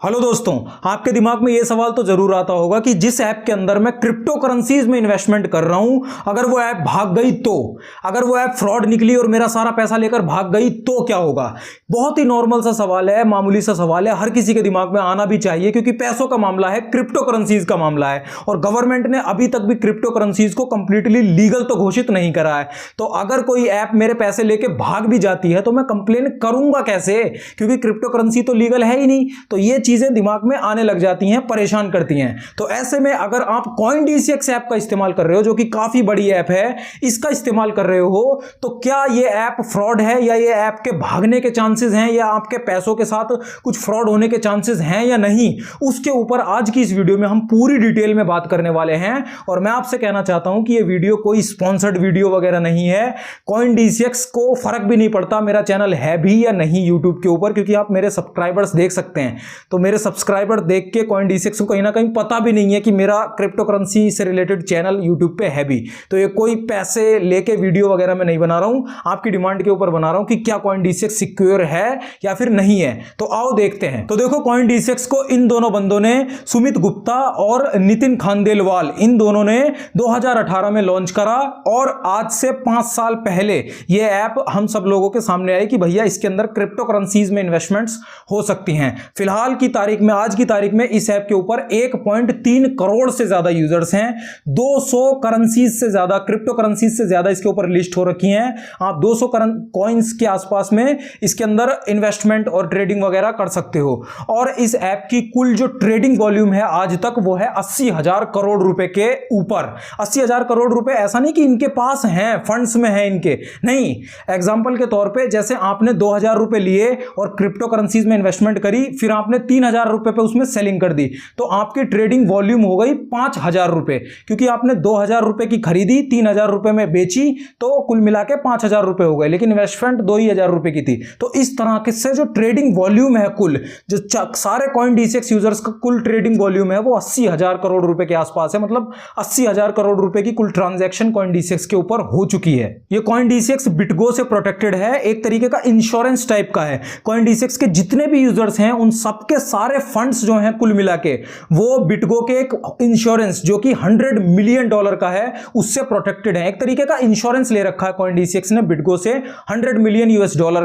Hello दोस्तों, आपके दिमाग में यह सवाल तो जरूर आता होगा कि जिस ऐप के अंदर मैं क्रिप्टो करेंसीज में इन्वेस्टमेंट कर रहा हूं, अगर वो ऐप भाग गई तो, अगर वो ऐप फ्रॉड निकली और मेरा सारा पैसा लेकर भाग गई तो क्या होगा। बहुत ही नॉर्मल सा सवाल है, मामूली सा सवाल है, हर किसी के दिमाग में आना भी चाहिए क्योंकि पैसों का मामला है, क्रिप्टो करेंसीज का मामला है और गवर्नमेंट ने अभी तक भी क्रिप्टो करेंसीज को कंप्लीटली लीगल तो घोषित नहीं करा है। तो अगर कोई ऐप मेरे पैसे लेके भाग भी जाती है तो मैं कंप्लेन करूंगा कैसे, क्योंकि क्रिप्टो करेंसी तो लीगल है ही नहीं। तो ये चीजें दिमाग में आने लग जाती हैं, परेशान करती हैं। तो ऐसे में अगर आप CoinDCX ऐप का इस्तेमाल कर रहे हो, जो कि काफी बड़ी ऐप है, इसका इस्तेमाल कर रहे हो, तो क्या ये ऐप फ्रॉड है या ये ऐप के भागने के चांसेस हैं या आपके पैसों के साथ कुछ फ्रॉड होने के चांसेस हैं या नहीं, उसके ऊपर आज की इस वीडियो में हम पूरी डिटेल में बात करने वाले हैं। और मैं आपसे कहना चाहता हूं कि ये वीडियो कोई स्पॉन्सर्ड वीडियो वगैरह नहीं है। CoinDCX को फर्क भी नहीं पड़ता मेरा चैनल है भी या नहीं यूट्यूब के ऊपर, क्योंकि आप मेरे सब्सक्राइबर्स देख सकते हैं। तो मेरे सब्सक्राइबर देख के CoinDCX को कहीं ना कहीं पता भी नहीं है कि मेरा क्रिप्टो करेंसी से रिलेटेड चैनल यूट्यूब पे है भी। तो ये कोई पैसे लेके वीडियो वगैरह मैं नहीं बना रहा हूं, आपकी डिमांड के ऊपर बना रहा हूं कि क्या CoinDCX सिक्योर है या फिर नहीं है। तो आओ देखते हैं। तो देखो, CoinDCX को इन दोनों बंदों ने, सुमित गुप्ता और नितिन खानदेलवाल, इन दोनों ने 2018 में लॉन्च करा और आज से 5 साल पहले ये ऐप हम सब लोगों के सामने आई कि भैया इसके अंदर क्रिप्टो करेंसीज में इन्वेस्टमेंट्स हो सकती हैं। फिलहाल की तारीख में, आज की तारीख में इस ऐप के ऊपर 1.3 करोड़ से ज्यादा यूजर्स हैं। 200 करेंसीज से ज्यादा, क्रिप्टो करेंसीज से ज्यादा इसके ऊपर लिस्ट हो रखी हैं। आप 200 कॉइंस के आसपास में इसके अंदर इन्वेस्टमेंट और ट्रेडिंग वगैरह कर सकते हो। और इस ऐप की कुल जो ट्रेडिंग वॉल्यूम है आज तक, वो है 80,000 करोड़ रुपए के ऊपर। 80,000 करोड़ रुपए, ऐसा नहीं कि इनके पास हैं, फंड्स में है इनके, नहीं। एग्जांपल के तौर पे, जैसे आपने 2,000 रुपए लिए और क्रिप्टो करेंसीज में इन्वेस्टमेंट करी, फिर आपने 3,000 रुपए पे उसमें सेलिंग कर दी, तो आपकी ट्रेडिंग वॉल्यूम हो गई 5,000 रुपए, क्योंकि आपने 2,000 रुपए की खरीदी, 3,000 रुपए में बेची, तो कुल मिला के 5,000 रुपए हो गए, लेकिन इन्वेस्टमेंट 2,000 रुपए की थी। तो इस तरह से जो ट्रेडिंग वॉल्यूम है, कुल जो सारे CoinDCX यूजर्स का कुल ट्रेडिंग वॉल्यूम है, वो 80,000 करोड़ रुपए के आसपास है। मतलब 80,000 करोड़ रुपए की कुल ट्रांजैक्शन CoinDCX के ऊपर हो चुकी है। ये CoinDCX बिटगो से प्रोटेक्टेड है, एक तरीके का इंश्योरेंस टाइप का है। CoinDCX के जितने भी यूजर्स हैं, उन सबके सारे फंड्स जो हैं कुल मिला के, वो बिटगो के एक इंश्योरेंस जो कि $100 मिलियन का है, उससे प्रोटेक्टेड है। एक तरीके का इंश्योरेंस ले रखा है CoinDCX ने बिटगो से $100 मिलियन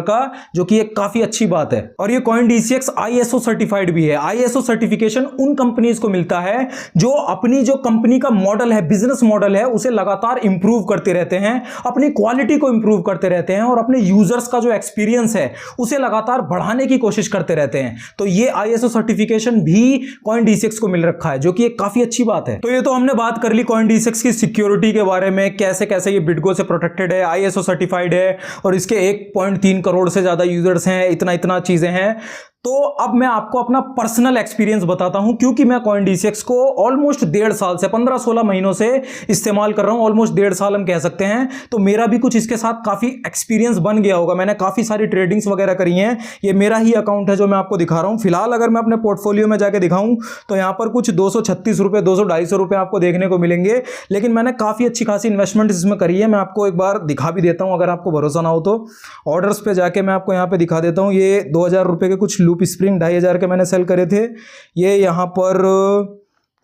का, जो कि एक काफी अच्छी बात है। और ये CoinDCX ISO सर्टिफाइड भी है। ISO सर्टिफिकेशन उन कंपनीज को मिलता है जो अपनी जो कंपनी का मॉडल है, बिजनेस मॉडल है, उसे लगातार इंप्रूव करते रहते हैं, अपनी क्वालिटी को इंप्रूव करते रहते हैं और अपने यूजर्स का जो एक्सपीरियंस है उसे लगातार बढ़ाने की कोशिश करते रहते हैं। तो ये ISO सर्टिफिकेशन भी CoinDCX को मिल रखा है, जो कि एक काफी अच्छी बात है। तो ये तो हमने बात कर ली CoinDCX की सिक्योरिटी के बारे में, कैसे कैसे ये बिटगो से प्रोटेक्टेड है, ISO सर्टिफाइड है और इसके 1.3 करोड़ से ज्यादा यूजर्स हैं, इतना चीजें हैं। तो अब मैं आपको अपना पर्सनल एक्सपीरियंस बताता हूं, क्योंकि मैं CoinDCX को ऑलमोस्ट 1.5 साल से, 15-16 महीनों से इस्तेमाल कर रहा हूं, ऑलमोस्ट 1.5 साल हम कह सकते हैं। तो मेरा भी कुछ इसके साथ काफी एक्सपीरियंस बन गया होगा, मैंने काफी सारी ट्रेडिंग्स वगैरह करी हैं। ये मेरा ही अकाउंट है जो मैं आपको दिखा रहा हूं। फिलहाल अगर मैं अपने पोर्टफोलियो में जाके दिखाऊं तो यहां पर कुछ 236 रुपए, 200-250 रुपए आपको देखने को मिलेंगे, लेकिन मैंने काफी अच्छी खासी इन्वेस्टमेंट इसमें करी है। मैं आपको एक बार दिखा भी देता हूं, अगर आपको भरोसा ना हो तो ऑर्डर्स पे जाके मैं आपको यहाँ पे दिखा देता हूँ। ये 2,000 रुपए के कुछ लूप स्प्रिंग 2,500 के मैंने सेल करे थे। ये यहाँ पर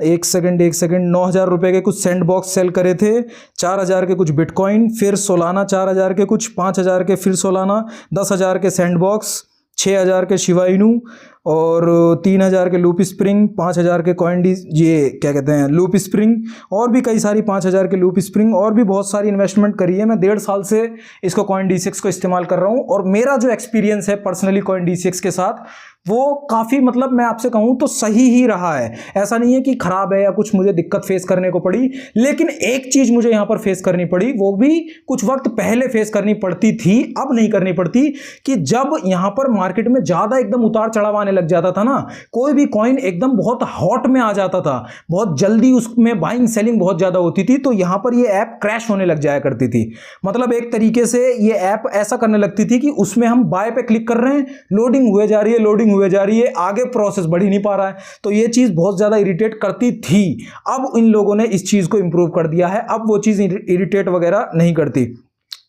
एक सेकंड 9,000 रुपए के कुछ सैंड बॉक्स सेल करे थे, 4,000 के कुछ बिटकॉइन, फिर सोलाना 4,000 के कुछ, 5,000 के फिर सोलाना, 10,000 के सैंड बॉक्स, 6,000 के शिबा इनू और 3,000 के लूप स्प्रिंग, 5,000 के ये क्या कहते हैं लूप स्प्रिंग, और भी कई सारी 5,000 के लूप स्प्रिंग, और भी बहुत सारी इन्वेस्टमेंट करी है। मैं 1.5 साल से इसको CoinDCX को इस्तेमाल कर रहा हूँ और मेरा जो एक्सपीरियंस है पर्सनली CoinDCX के साथ, वो काफ़ी, मतलब मैं आपसे कहूँ तो सही ही रहा है। ऐसा नहीं है कि खराब है या कुछ मुझे दिक्कत फेस करने को पड़ी, लेकिन एक चीज़ मुझे यहाँ पर फेस करनी पड़ी, वो भी कुछ वक्त पहले फेस करनी पड़ती थी, अब नहीं करनी पड़ती, कि जब यहाँ पर मार्केट में ज़्यादा एकदम उतार चढ़ाव आने लग जाता था ना, कोई भी कॉइन एकदम बहुत हॉट में आ जाता था, बहुत जल्दी उसमें बाइंग सेलिंग बहुत ज़्यादा होती थी, तो यहाँ पर ये ऐप क्रैश होने लग जाया करती थी। मतलब एक तरीके से ये ऐप ऐसा करने लगती थी कि उसमें हम बाय पे क्लिक कर रहे हैं, लोडिंग हुए जा रही है, लोडिंग हुए जा रही है, आगे प्रोसेस बढ़ ही नहीं पा रहा है। तो ये चीज़ बहुत ज़्यादा इरिटेट करती थी। अब इन लोगों ने इस चीज़ को इंप्रूव कर दिया है, अब वो चीज़ इरिटेट वगैरह नहीं करती।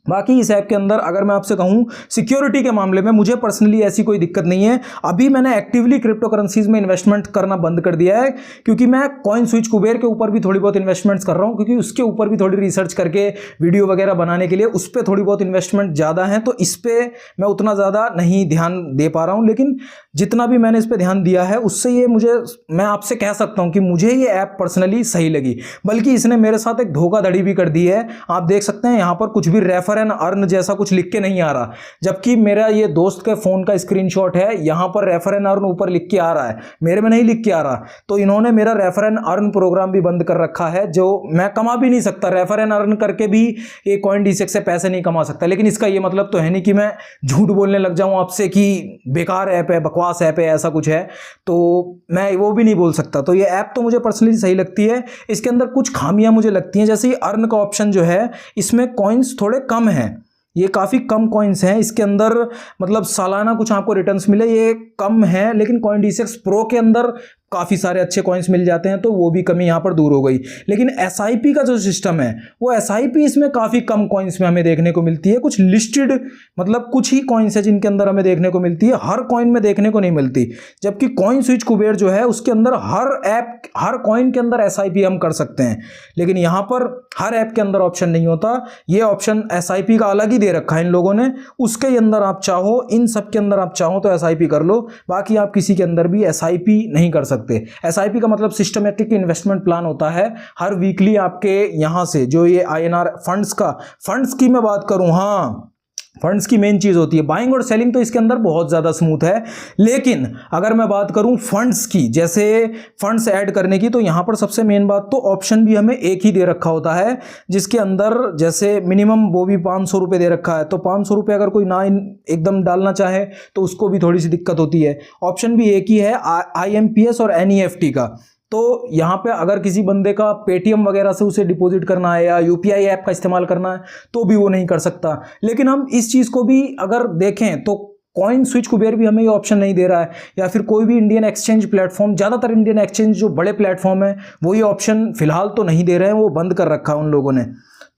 बाकी इस ऐप के अंदर अगर मैं आपसे कहूं सिक्योरिटी के मामले में मुझे पर्सनली ऐसी कोई दिक्कत नहीं है। अभी मैंने एक्टिवली क्रिप्टो करेंसीज में इन्वेस्टमेंट करना बंद कर दिया है, क्योंकि मैं कॉइन स्विच कुबेर के ऊपर भी थोड़ी बहुत इन्वेस्टमेंट्स कर रहा हूं, क्योंकि उसके ऊपर भी थोड़ी रिसर्च करके वीडियो वगैरह बनाने के लिए उस पर थोड़ी बहुत इन्वेस्टमेंट ज़्यादा है, तो इस पर मैं उतना ज़्यादा नहीं ध्यान दे पा रहा हूँ। लेकिन जितना भी मैंने इस पर ध्यान दिया है उससे ये मैं आपसे कह सकता हूँ कि मुझे ये ऐप पर्सनली सही लगी। बल्कि इसने मेरे साथ एक धोखाधड़ी भी कर दी है। आप देख सकते हैं यहाँ पर कुछ भी रेफर एंड अर्न जैसा कुछ लिख के नहीं आ रहा, जबकि मेरा ये दोस्त के फोन का स्क्रीनशॉट है, यहाँ पर रेफर एंड अर्न ऊपर लिख के आ रहा है, मेरे में नहीं लिख के आ रहा। तो इन्होंने मेरा रेफर एंड अर्न प्रोग्राम भी बंद कर रखा है, जो मैं कमा भी नहीं सकता। रेफर एंड अर्न करके भी ये CoinDesk से पैसे नहीं कमा सकता। लेकिन इसका ये मतलब तो है नहीं कि मैं झूठ बोलने लग जाऊं आपसे कि बेकार ऐप है, बकवास ऐप है, ऐसा कुछ है, तो मैं वो भी नहीं बोल सकता। तो ये ऐप तो मुझे पर्सनली सही लगती है। इसके अंदर कुछ खामियां मुझे लगती हैं, जैसे अर्न का ऑप्शन जो है इसमें कॉइन्स थोड़े कम हैं, ये काफ़ी कम कॉइन्स हैं इसके अंदर, मतलब सालाना कुछ आपको रिटर्न्स मिले ये कम है। लेकिन CoinDesk Pro के अंदर काफ़ी सारे अच्छे कॉइन्स मिल जाते हैं, तो वो भी कमी यहाँ पर दूर हो गई। लेकिन SIP का जो सिस्टम है वो SIP इसमें काफ़ी कम कॉइन्स में हमें देखने को मिलती है। कुछ लिस्टेड मतलब कुछ ही कॉइन्स है जिनके अंदर हमें देखने को मिलती है, हर कॉइन में देखने को नहीं मिलती। जबकि कॉइन स्विच कुबेर जो है उसके अंदर हर कॉइन के अंदर SIP हम कर सकते हैं, लेकिन यहाँ पर हर ऐप के अंदर ऑप्शन नहीं होता। ये ऑप्शन SIP का अलग ही दे रखा है इन लोगों ने, उसके अंदर आप चाहो, इन सब के अंदर आप चाहो तो SIP कर लो, बाकी आप किसी के अंदर भी SIP नहीं कर सकते। SIP का मतलब सिस्टमेटिक इन्वेस्टमेंट प्लान होता है। हर वीकली आपके यहां से जो ये INR फंड्स की मैं बात करूं, हाँ फंड्स की मेन चीज होती है। बाइंग और सेलिंग तो इसके अंदर बहुत ज्यादा स्मूथ है। लेकिन अगर मैं बात करूं फंड्स की, जैसे फंड्स ऐड करने की, तो यहां पर सबसे मेन बात तो ऑप्शन भी हमें एक ही दे रखा होता है, जिसके अंदर जैसे मिनिमम वो भी 500 रुपये दे रखा है। तो 500 रुपये अगर कोई ना एकदम डालना चाहे तो उसको भी थोड़ी सी दिक्कत होती है। ऑप्शन भी एक ही है, IMPS और NEFT का। तो यहाँ पे अगर किसी बंदे का पेटीएम वगैरह से उसे डिपॉजिट करना है या UPI ऐप का इस्तेमाल करना है तो भी वो नहीं कर सकता। लेकिन हम इस चीज़ को भी अगर देखें तो कॉइन स्विच कुबेर भी हमें ये ऑप्शन नहीं दे रहा है, या फिर कोई भी इंडियन एक्सचेंज प्लेटफॉर्म, ज़्यादातर इंडियन एक्सचेंज जो बड़े प्लेटफॉर्म है वो ये ऑप्शन फिलहाल तो नहीं दे रहे हैं, वो बंद कर रखा है उन लोगों ने।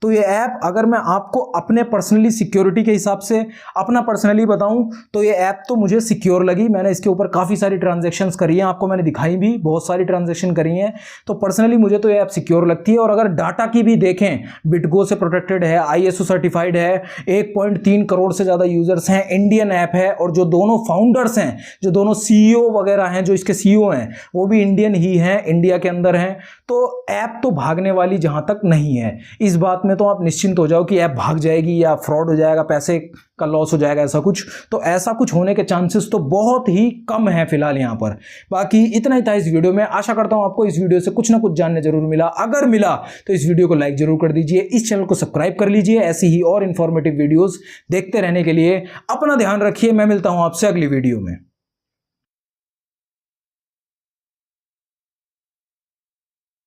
तो ये ऐप अगर मैं आपको अपने पर्सनली सिक्योरिटी के हिसाब से अपना पर्सनली बताऊं तो ये ऐप तो मुझे सिक्योर लगी। मैंने इसके ऊपर काफ़ी सारी ट्रांजैक्शंस करी हैं, आपको मैंने दिखाई भी, बहुत सारी ट्रांजैक्शन करी हैं। तो पर्सनली मुझे तो ये ऐप सिक्योर लगती है। और अगर डाटा की भी देखें, बिटगो से प्रोटेक्टेड है, ISO सर्टिफाइड है, 1.3 करोड़ से ज़्यादा यूजर्स हैं, इंडियन ऐप है, और जो दोनों फाउंडर्स हैं, जो दोनों CEO वगैरह हैं, जो इसके CEO हैं वो भी इंडियन ही हैं, इंडिया के अंदर हैं। तो ऐप तो भागने वाली जहाँ तक नहीं है, इस बात में तो आप निश्चिंत हो जाओ कि ऐप भाग जाएगी या फ्रॉड हो जाएगा, पैसे का लॉस हो जाएगा, ऐसा कुछ तो ऐसा कुछ होने के चांसेस तो बहुत ही कम है फिलहाल यहाँ पर। बाकी इतना ही था इस वीडियो में। आशा करता हूँ आपको इस वीडियो से कुछ ना कुछ जानने जरूर मिला। अगर मिला तो इस वीडियो को लाइक जरूर कर दीजिए, इस चैनल को सब्सक्राइब कर लीजिए ऐसी ही और इंफॉर्मेटिव वीडियोस देखते रहने के लिए। अपना ध्यान रखिए, मैं मिलता हूँ आपसे अगली वीडियो में।